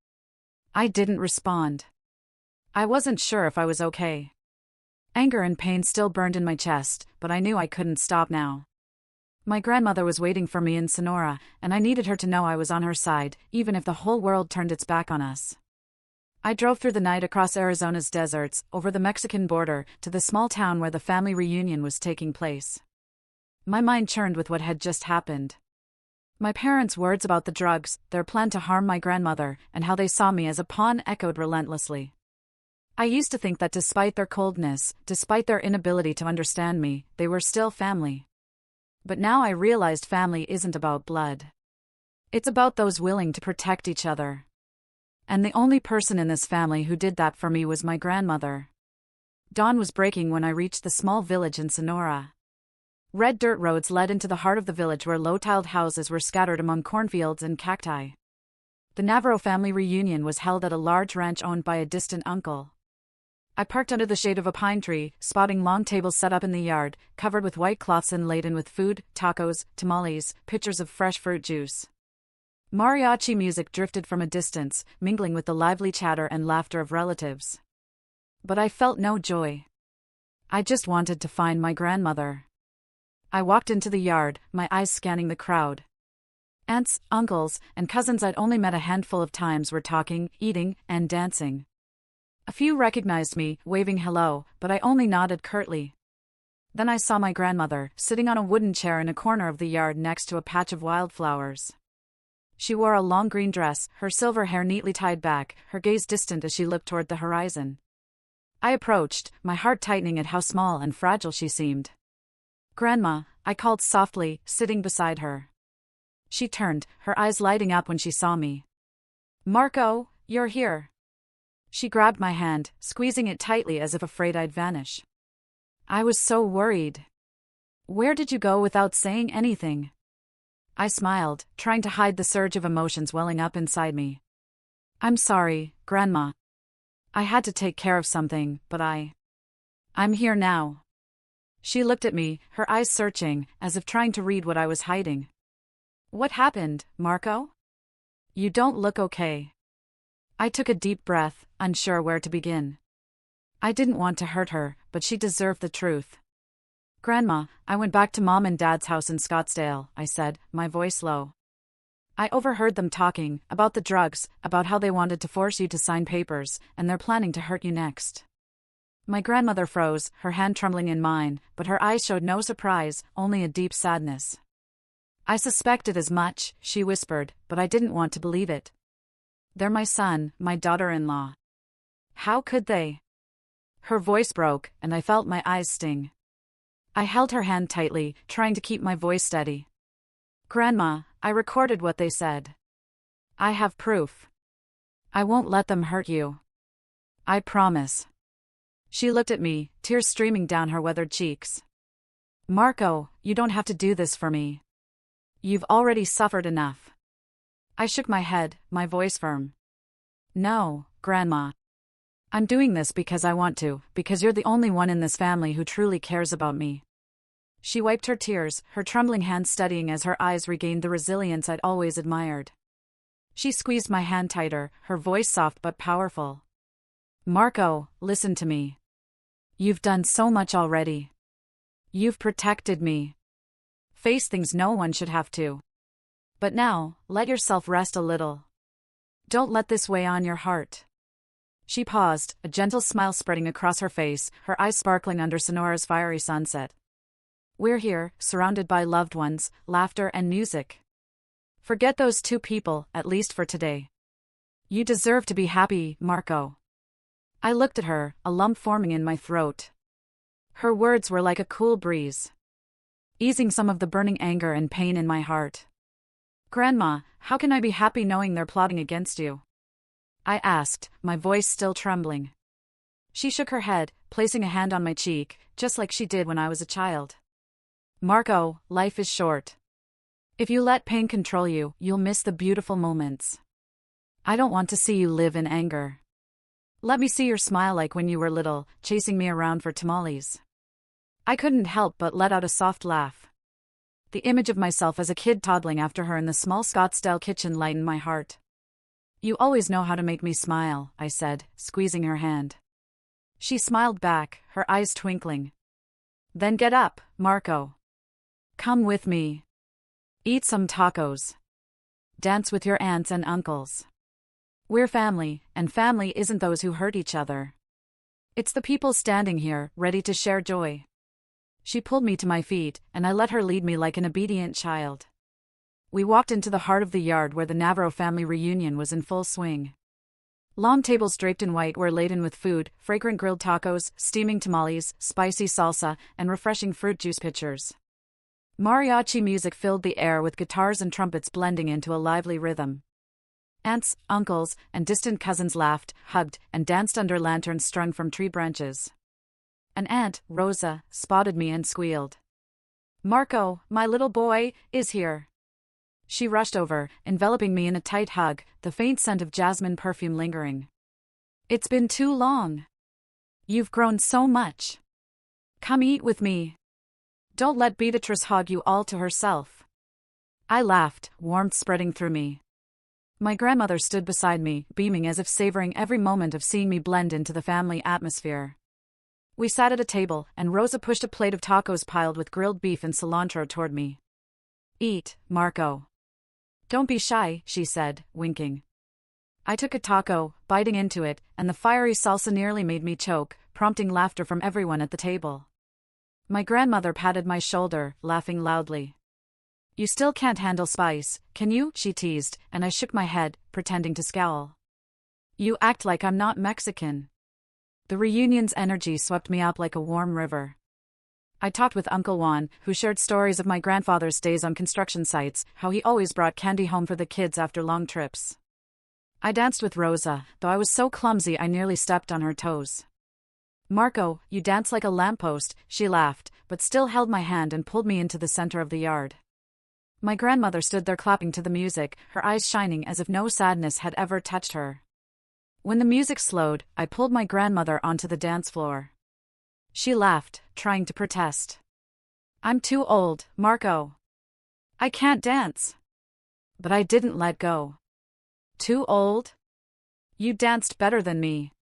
I didn't respond. I wasn't sure if I was okay. Anger and pain still burned in my chest, but I knew I couldn't stop now. My grandmother was waiting for me in Sonora, and I needed her to know I was on her side, even if the whole world turned its back on us. I drove through the night across Arizona's deserts, over the Mexican border, to the small town where the family reunion was taking place. My mind churned with what had just happened. My parents' words about the drugs, their plan to harm my grandmother, and how they saw me as a pawn echoed relentlessly. I used to think that despite their coldness, despite their inability to understand me, they were still family. But now I realized family isn't about blood. It's about those willing to protect each other. And the only person in this family who did that for me was my grandmother. Dawn was breaking when I reached the small village in Sonora. Red dirt roads led into the heart of the village where low-tiled houses were scattered among cornfields and cacti. The Navarro family reunion was held at a large ranch owned by a distant uncle. I parked under the shade of a pine tree, spotting long tables set up in the yard, covered with white cloths and laden with food, tacos, tamales, pitchers of fresh fruit juice. Mariachi music drifted from a distance, mingling with the lively chatter and laughter of relatives. But I felt no joy. I just wanted to find my grandmother. I walked into the yard, my eyes scanning the crowd. Aunts, uncles, and cousins I'd only met a handful of times were talking, eating, and dancing. A few recognized me, waving hello, but I only nodded curtly. Then I saw my grandmother, sitting on a wooden chair in a corner of the yard next to a patch of wildflowers. She wore a long green dress, her silver hair neatly tied back, her gaze distant as she looked toward the horizon. I approached, my heart tightening at how small and fragile she seemed. "Grandma," I called softly, sitting beside her. She turned, her eyes lighting up when she saw me. "Marco, you're here." She grabbed my hand, squeezing it tightly as if afraid I'd vanish. I was so worried. "Where did you go without saying anything?" I smiled, trying to hide the surge of emotions welling up inside me. "I'm sorry, Grandma. I had to take care of something, but I'm here now." She looked at me, her eyes searching, as if trying to read what I was hiding. "What happened, Marco? You don't look okay." I took a deep breath, unsure where to begin. I didn't want to hurt her, but she deserved the truth. "Grandma, I went back to Mom and Dad's house in Scottsdale," I said, my voice low. "I overheard them talking about the drugs, about how they wanted to force you to sign papers, and they're planning to hurt you next." My grandmother froze, her hand trembling in mine, but her eyes showed no surprise, only a deep sadness. "I suspected as much," she whispered, but I didn't want to believe it. "They're my son, my daughter-in-law. How could they?" Her voice broke, and I felt my eyes sting. I held her hand tightly, trying to keep my voice steady. "Grandma, I recorded what they said. I have proof. I won't let them hurt you. I promise." She looked at me, tears streaming down her weathered cheeks. "Marco, you don't have to do this for me. You've already suffered enough." I shook my head, my voice firm. "No, Grandma. I'm doing this because I want to, because you're the only one in this family who truly cares about me." She wiped her tears, her trembling hands steadying as her eyes regained the resilience I'd always admired. She squeezed my hand tighter, her voice soft but powerful. "Marco, listen to me. You've done so much already. You've protected me. Faced things no one should have to. But now, let yourself rest a little. Don't let this weigh on your heart." She paused, a gentle smile spreading across her face, her eyes sparkling under Sonora's fiery sunset. "We're here, surrounded by loved ones, laughter and music. Forget those two people, at least for today. You deserve to be happy, Marco." I looked at her, a lump forming in my throat. Her words were like a cool breeze, easing some of the burning anger and pain in my heart. "Grandma, how can I be happy knowing they're plotting against you?" I asked, my voice still trembling. She shook her head, placing a hand on my cheek, just like she did when I was a child. "Marco, life is short. If you let pain control you, you'll miss the beautiful moments. I don't want to see you live in anger. Let me see your smile like when you were little, chasing me around for tamales." I couldn't help but let out a soft laugh. The image of myself as a kid toddling after her in the small Scottsdale kitchen lightened my heart. "You always know how to make me smile," I said, squeezing her hand. She smiled back, her eyes twinkling. "Then get up, Marco. Come with me. Eat some tacos. Dance with your aunts and uncles. We're family, and family isn't those who hurt each other. It's the people standing here, ready to share joy." She pulled me to my feet, and I let her lead me like an obedient child. We walked into the heart of the yard where the Navarro family reunion was in full swing. Long tables draped in white were laden with food, fragrant grilled tacos, steaming tamales, spicy salsa, and refreshing fruit juice pitchers. Mariachi music filled the air with guitars and trumpets blending into a lively rhythm. Aunts, uncles, and distant cousins laughed, hugged, and danced under lanterns strung from tree branches. An aunt, Rosa, spotted me and squealed. "Marco, my little boy, is here." She rushed over, enveloping me in a tight hug, the faint scent of jasmine perfume lingering. "It's been too long. You've grown so much. Come eat with me. Don't let Beatrice hog you all to herself. I laughed, warmth spreading through me. My grandmother stood beside me, beaming as if savoring every moment of seeing me blend into the family atmosphere. We sat at a table, and Rosa pushed a plate of tacos piled with grilled beef and cilantro toward me. Eat, Marco. Don't be shy, she said, winking. I took a taco, biting into it, and the fiery salsa nearly made me choke, prompting laughter from everyone at the table. My grandmother patted my shoulder, laughing loudly. You still can't handle spice, can you? She teased, and I shook my head, pretending to scowl. You act like I'm not Mexican. The reunion's energy swept me up like a warm river. I talked with Uncle Juan, who shared stories of my grandfather's days on construction sites, how he always brought candy home for the kids after long trips. I danced with Rosa, though I was so clumsy I nearly stepped on her toes. Marco, you dance like a lamppost, she laughed, but still held my hand and pulled me into the center of the yard. My grandmother stood there clapping to the music, her eyes shining as if no sadness had ever touched her. When the music slowed, I pulled my grandmother onto the dance floor. She laughed, trying to protest. I'm too old, Marco. I can't dance. But I didn't let go. Too old? You danced better than me.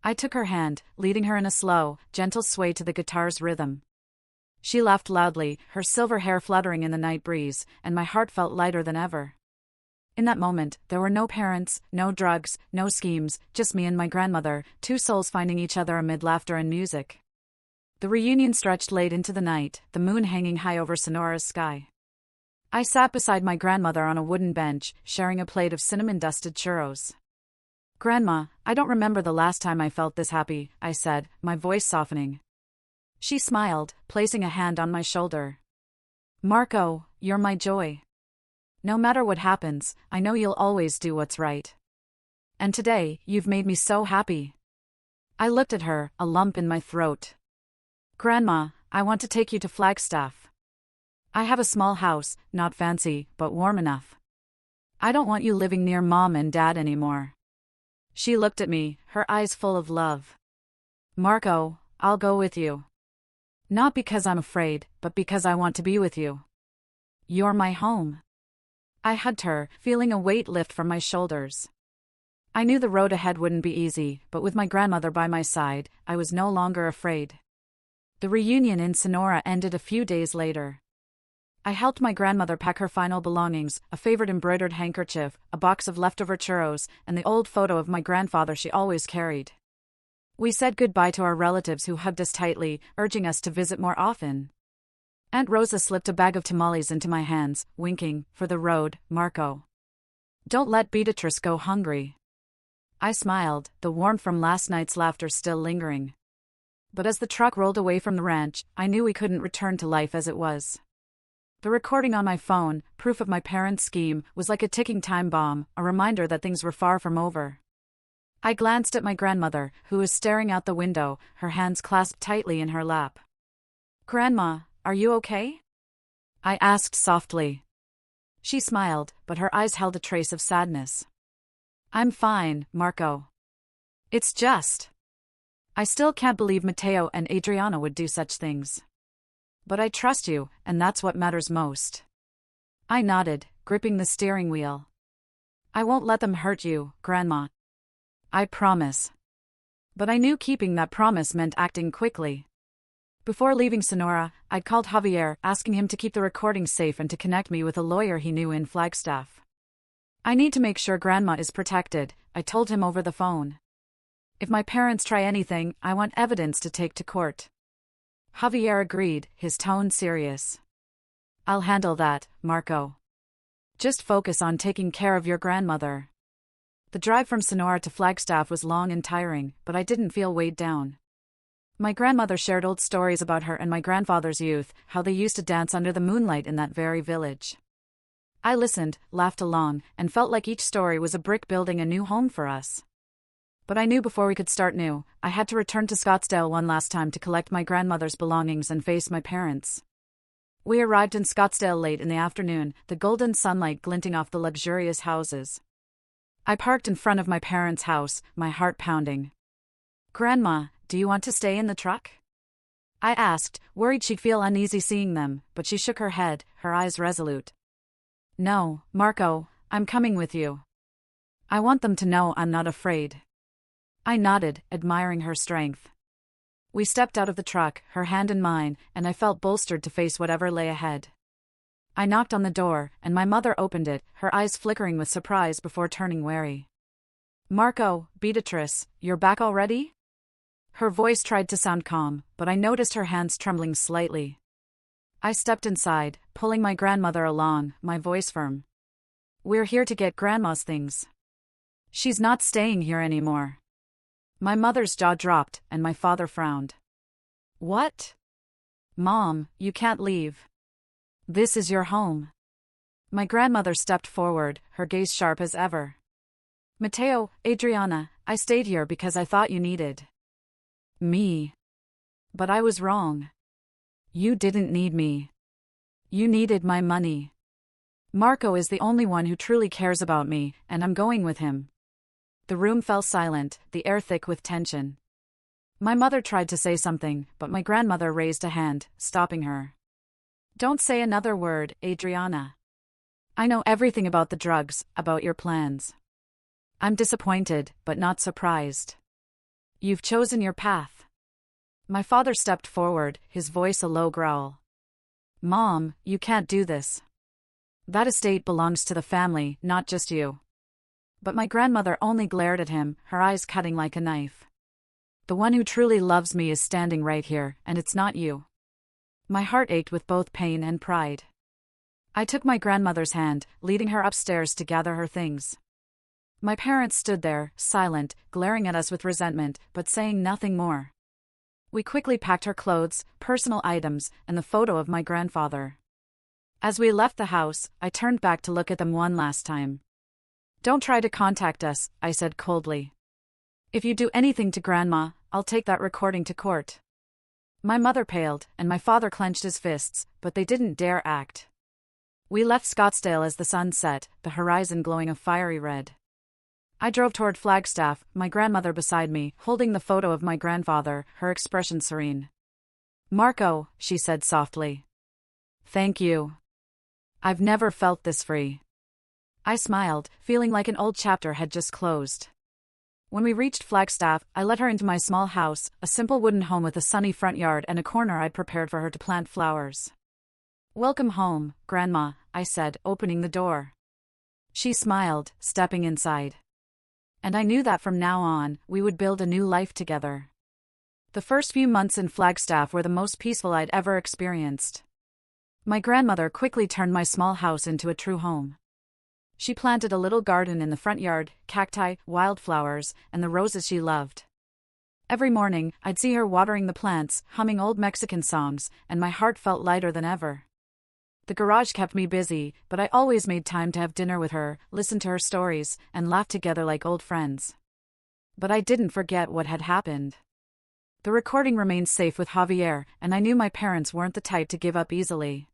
I took her hand, leading her in a slow, gentle sway to the guitar's rhythm. She laughed loudly, her silver hair fluttering in the night breeze, and my heart felt lighter than ever. In that moment, there were no parents, no drugs, no schemes, just me and my grandmother, two souls finding each other amid laughter and music. The reunion stretched late into the night, the moon hanging high over Sonora's sky. I sat beside my grandmother on a wooden bench, sharing a plate of cinnamon-dusted churros. Grandma, I don't remember the last time I felt this happy, I said, my voice softening. She smiled, placing a hand on my shoulder. Marco, you're my joy. No matter what happens, I know you'll always do what's right. And today, you've made me so happy. I looked at her, a lump in my throat. Grandma, I want to take you to Flagstaff. I have a small house, not fancy, but warm enough. I don't want you living near Mom and Dad anymore. She looked at me, her eyes full of love. Marco, I'll go with you. Not because I'm afraid, but because I want to be with you. You're my home. I hugged her, feeling a weight lift from my shoulders. I knew the road ahead wouldn't be easy, but with my grandmother by my side, I was no longer afraid. The reunion in Sonora ended a few days later. I helped my grandmother pack her final belongings, a favorite embroidered handkerchief, a box of leftover churros, and the old photo of my grandfather she always carried. We said goodbye to our relatives who hugged us tightly, urging us to visit more often. Aunt Rosa slipped a bag of tamales into my hands, winking, for the road, Marco. Don't let Beatrice go hungry. I smiled, the warmth from last night's laughter still lingering. But as the truck rolled away from the ranch, I knew we couldn't return to life as it was. The recording on my phone, proof of my parents' scheme, was like a ticking time bomb, a reminder that things were far from over. I glanced at my grandmother, who was staring out the window, her hands clasped tightly in her lap. Grandma, are you okay? I asked softly. She smiled, but her eyes held a trace of sadness. I'm fine, Marco. It's just. I still can't believe Matteo and Adriana would do such things. But I trust you, and that's what matters most. I nodded, gripping the steering wheel. I won't let them hurt you, Grandma. I promise. But I knew keeping that promise meant acting quickly. Before leaving Sonora, I'd called Javier, asking him to keep the recording safe and to connect me with a lawyer he knew in Flagstaff. I need to make sure Grandma is protected, I told him over the phone. If my parents try anything, I want evidence to take to court. Javier agreed, his tone serious. I'll handle that, Marco. Just focus on taking care of your grandmother. The drive from Sonora to Flagstaff was long and tiring, but I didn't feel weighed down. My grandmother shared old stories about her and my grandfather's youth, how they used to dance under the moonlight in that very village. I listened, laughed along, and felt like each story was a brick building a new home for us. But I knew before we could start new, I had to return to Scottsdale one last time to collect my grandmother's belongings and face my parents. We arrived in Scottsdale late in the afternoon, the golden sunlight glinting off the luxurious houses. I parked in front of my parents' house, my heart pounding. Grandma, do you want to stay in the truck? I asked, worried she'd feel uneasy seeing them, but she shook her head, her eyes resolute. No, Marco, I'm coming with you. I want them to know I'm not afraid. I nodded, admiring her strength. We stepped out of the truck, her hand in mine, and I felt bolstered to face whatever lay ahead. I knocked on the door, and my mother opened it, her eyes flickering with surprise before turning wary. Marco, Beatrice, you're back already? Her voice tried to sound calm, but I noticed her hands trembling slightly. I stepped inside, pulling my grandmother along, my voice firm. We're here to get Grandma's things. She's not staying here anymore. My mother's jaw dropped, and my father frowned. What? Mom, you can't leave. This is your home. My grandmother stepped forward, her gaze sharp as ever. Matteo, Adriana, I stayed here because I thought you needed me. But I was wrong. You didn't need me. You needed my money. Marco is the only one who truly cares about me, and I'm going with him. The room fell silent, the air thick with tension. My mother tried to say something, but my grandmother raised a hand, stopping her. Don't say another word, Adriana. I know everything about the drugs, about your plans. I'm disappointed, but not surprised. You've chosen your path. My father stepped forward, his voice a low growl. Mom, you can't do this. That estate belongs to the family, not just you. But my grandmother only glared at him, her eyes cutting like a knife. The one who truly loves me is standing right here, and it's not you. My heart ached with both pain and pride. I took my grandmother's hand, leading her upstairs to gather her things. My parents stood there, silent, glaring at us with resentment, but saying nothing more. We quickly packed her clothes, personal items, and the photo of my grandfather. As we left the house, I turned back to look at them one last time. Don't try to contact us, I said coldly. If you do anything to Grandma, I'll take that recording to court. My mother paled, and my father clenched his fists, but they didn't dare act. We left Scottsdale as the sun set, the horizon glowing a fiery red. I drove toward Flagstaff, my grandmother beside me, holding the photo of my grandfather, her expression serene. Marco, she said softly. Thank you. I've never felt this free. I smiled, feeling like an old chapter had just closed. When we reached Flagstaff, I let her into my small house, a simple wooden home with a sunny front yard and a corner I'd prepared for her to plant flowers. Welcome home, Grandma, I said, opening the door. She smiled, stepping inside. And I knew that from now on, we would build a new life together. The first few months in Flagstaff were the most peaceful I'd ever experienced. My grandmother quickly turned my small house into a true home. She planted a little garden in the front yard, cacti, wildflowers, and the roses she loved. Every morning, I'd see her watering the plants, humming old Mexican songs, and my heart felt lighter than ever. The garage kept me busy, but I always made time to have dinner with her, listen to her stories, and laugh together like old friends. But I didn't forget what had happened. The recording remained safe with Javier, and I knew my parents weren't the type to give up easily.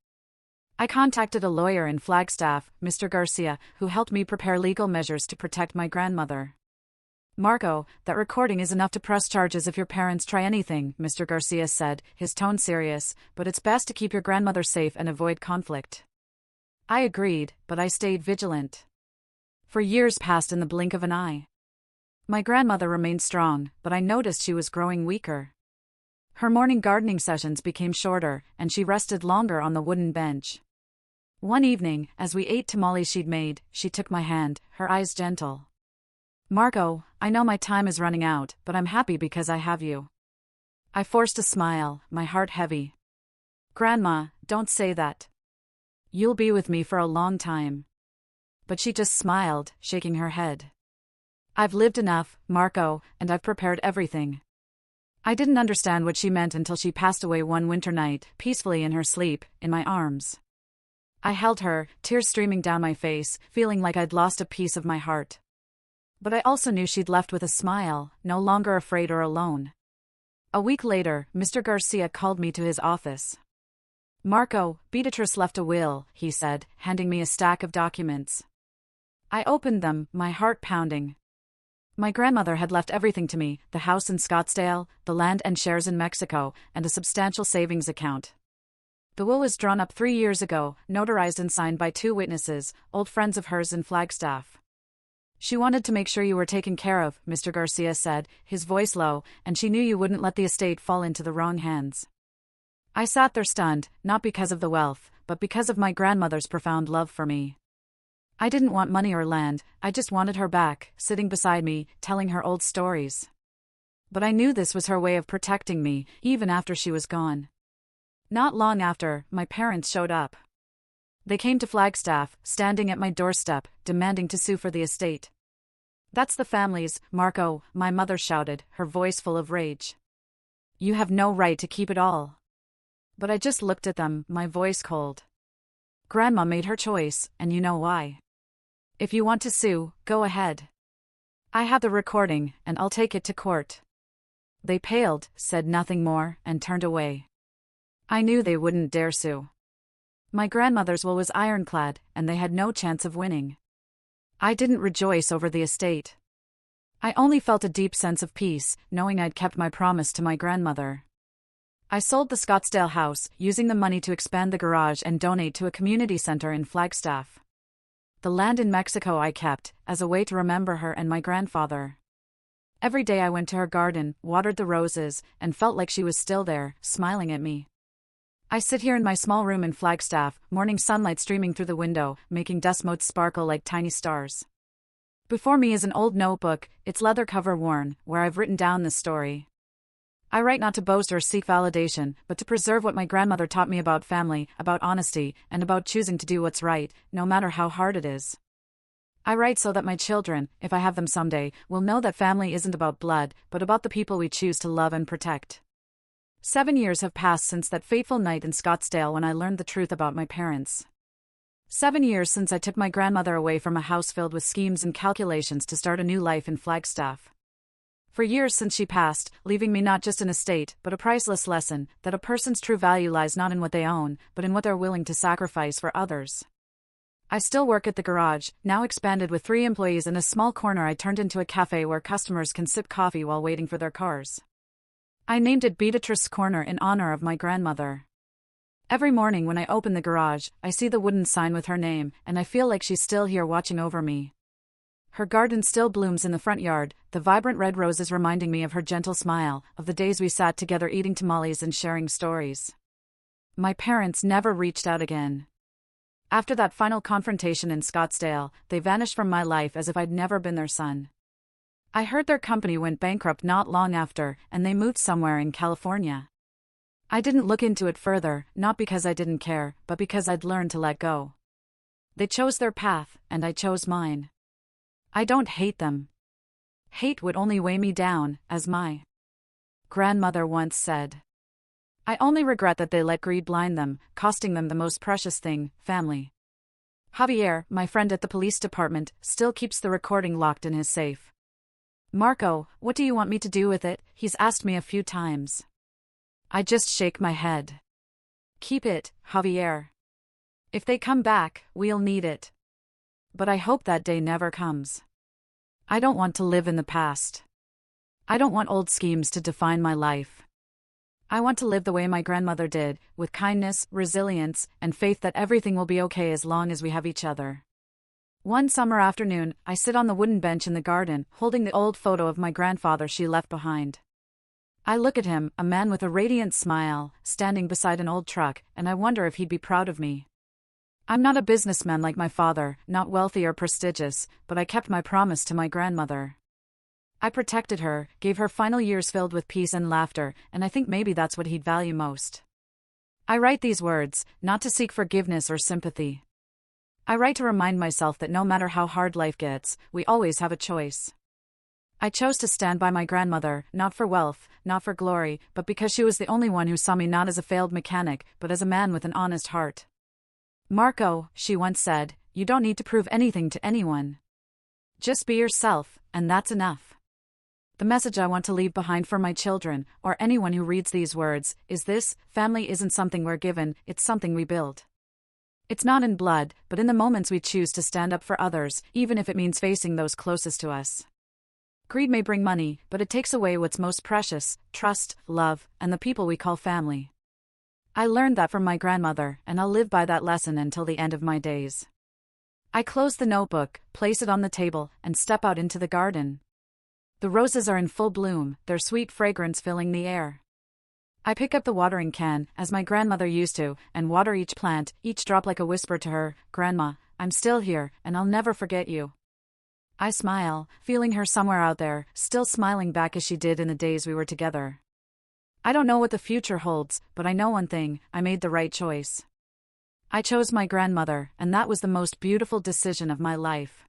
I contacted a lawyer in Flagstaff, Mr. Garcia, who helped me prepare legal measures to protect my grandmother. Marco, that recording is enough to press charges if your parents try anything, Mr. Garcia said, his tone serious, but it's best to keep your grandmother safe and avoid conflict. I agreed, but I stayed vigilant. For years passed in the blink of an eye. My grandmother remained strong, but I noticed she was growing weaker. Her morning gardening sessions became shorter, and she rested longer on the wooden bench. One evening, as we ate tamales she'd made, she took my hand, her eyes gentle. Marco, I know my time is running out, but I'm happy because I have you. I forced a smile, my heart heavy. Grandma, don't say that. You'll be with me for a long time. But she just smiled, shaking her head. I've lived enough, Marco, and I've prepared everything. I didn't understand what she meant until she passed away one winter night, peacefully in her sleep, in my arms. I held her, tears streaming down my face, feeling like I'd lost a piece of my heart. But I also knew she'd left with a smile, no longer afraid or alone. A week later, Mr. Garcia called me to his office. Marco, Beatrice left a will, he said, handing me a stack of documents. I opened them, my heart pounding. My grandmother had left everything to me: the house in Scottsdale, the land and shares in Mexico, and a substantial savings account. The will was drawn up 3 years ago, notarized and signed by 2 witnesses, old friends of hers in Flagstaff. She wanted to make sure you were taken care of, Mr. Garcia said, his voice low, and she knew you wouldn't let the estate fall into the wrong hands. I sat there stunned, not because of the wealth, but because of my grandmother's profound love for me. I didn't want money or land, I just wanted her back, sitting beside me, telling her old stories. But I knew this was her way of protecting me, even after she was gone. Not long after, my parents showed up. They came to Flagstaff, standing at my doorstep, demanding to sue for the estate. That's the family's, Marco, my mother shouted, her voice full of rage. You have no right to keep it all. But I just looked at them, my voice cold. Grandma made her choice, and you know why. If you want to sue, go ahead. I have the recording, and I'll take it to court. They paled, said nothing more, and turned away. I knew they wouldn't dare sue. My grandmother's will was ironclad, and they had no chance of winning. I didn't rejoice over the estate. I only felt a deep sense of peace, knowing I'd kept my promise to my grandmother. I sold the Scottsdale house, using the money to expand the garage and donate to a community center in Flagstaff. The land in Mexico I kept, as a way to remember her and my grandfather. Every day I went to her garden, watered the roses, and felt like she was still there, smiling at me. I sit here in my small room in Flagstaff, morning sunlight streaming through the window, making dust motes sparkle like tiny stars. Before me is an old notebook, its leather cover worn, where I've written down this story. I write not to boast or seek validation, but to preserve what my grandmother taught me about family, about honesty, and about choosing to do what's right, no matter how hard it is. I write so that my children, if I have them someday, will know that family isn't about blood, but about the people we choose to love and protect. 7 years have passed since that fateful night in Scottsdale when I learned the truth about my parents. 7 years since I took my grandmother away from a house filled with schemes and calculations to start a new life in Flagstaff. For years since she passed, leaving me not just an estate, but a priceless lesson, that a person's true value lies not in what they own, but in what they're willing to sacrifice for others. I still work at the garage, now expanded with 3 employees and a small corner I turned into a cafe where customers can sip coffee while waiting for their cars. I named it Beatrice's Corner in honor of my grandmother. Every morning when I open the garage, I see the wooden sign with her name, and I feel like she's still here watching over me. Her garden still blooms in the front yard, the vibrant red roses reminding me of her gentle smile, of the days we sat together eating tamales and sharing stories. My parents never reached out again. After that final confrontation in Scottsdale, they vanished from my life as if I'd never been their son. I heard their company went bankrupt not long after, and they moved somewhere in California. I didn't look into it further, not because I didn't care, but because I'd learned to let go. They chose their path, and I chose mine. I don't hate them. Hate would only weigh me down, as my grandmother once said. I only regret that they let greed blind them, costing them the most precious thing, family. Javier, my friend at the police department, still keeps the recording locked in his safe. Marco, what do you want me to do with it? He's asked me a few times. I just shake my head. Keep it, Javier. If they come back, we'll need it. But I hope that day never comes. I don't want to live in the past. I don't want old schemes to define my life. I want to live the way my grandmother did, with kindness, resilience, and faith that everything will be okay as long as we have each other. One summer afternoon, I sit on the wooden bench in the garden, holding the old photo of my grandfather she left behind. I look at him, a man with a radiant smile, standing beside an old truck, and I wonder if he'd be proud of me. I'm not a businessman like my father, not wealthy or prestigious, but I kept my promise to my grandmother. I protected her, gave her final years filled with peace and laughter, and I think maybe that's what he'd value most. I write these words, not to seek forgiveness or sympathy. I write to remind myself that no matter how hard life gets, we always have a choice. I chose to stand by my grandmother, not for wealth, not for glory, but because she was the only one who saw me not as a failed mechanic, but as a man with an honest heart. Marco, she once said, you don't need to prove anything to anyone. Just be yourself, and that's enough. The message I want to leave behind for my children, or anyone who reads these words, is this: family isn't something we're given, it's something we build. It's not in blood, but in the moments we choose to stand up for others, even if it means facing those closest to us. Greed may bring money, but it takes away what's most precious: trust, love, and the people we call family. I learned that from my grandmother, and I'll live by that lesson until the end of my days. I close the notebook, place it on the table, and step out into the garden. The roses are in full bloom, their sweet fragrance filling the air. I pick up the watering can, as my grandmother used to, and water each plant, each drop like a whisper to her, "Grandma, I'm still here, and I'll never forget you." I smile, feeling her somewhere out there, still smiling back as she did in the days we were together. I don't know what the future holds, but I know one thing: I made the right choice. I chose my grandmother, and that was the most beautiful decision of my life.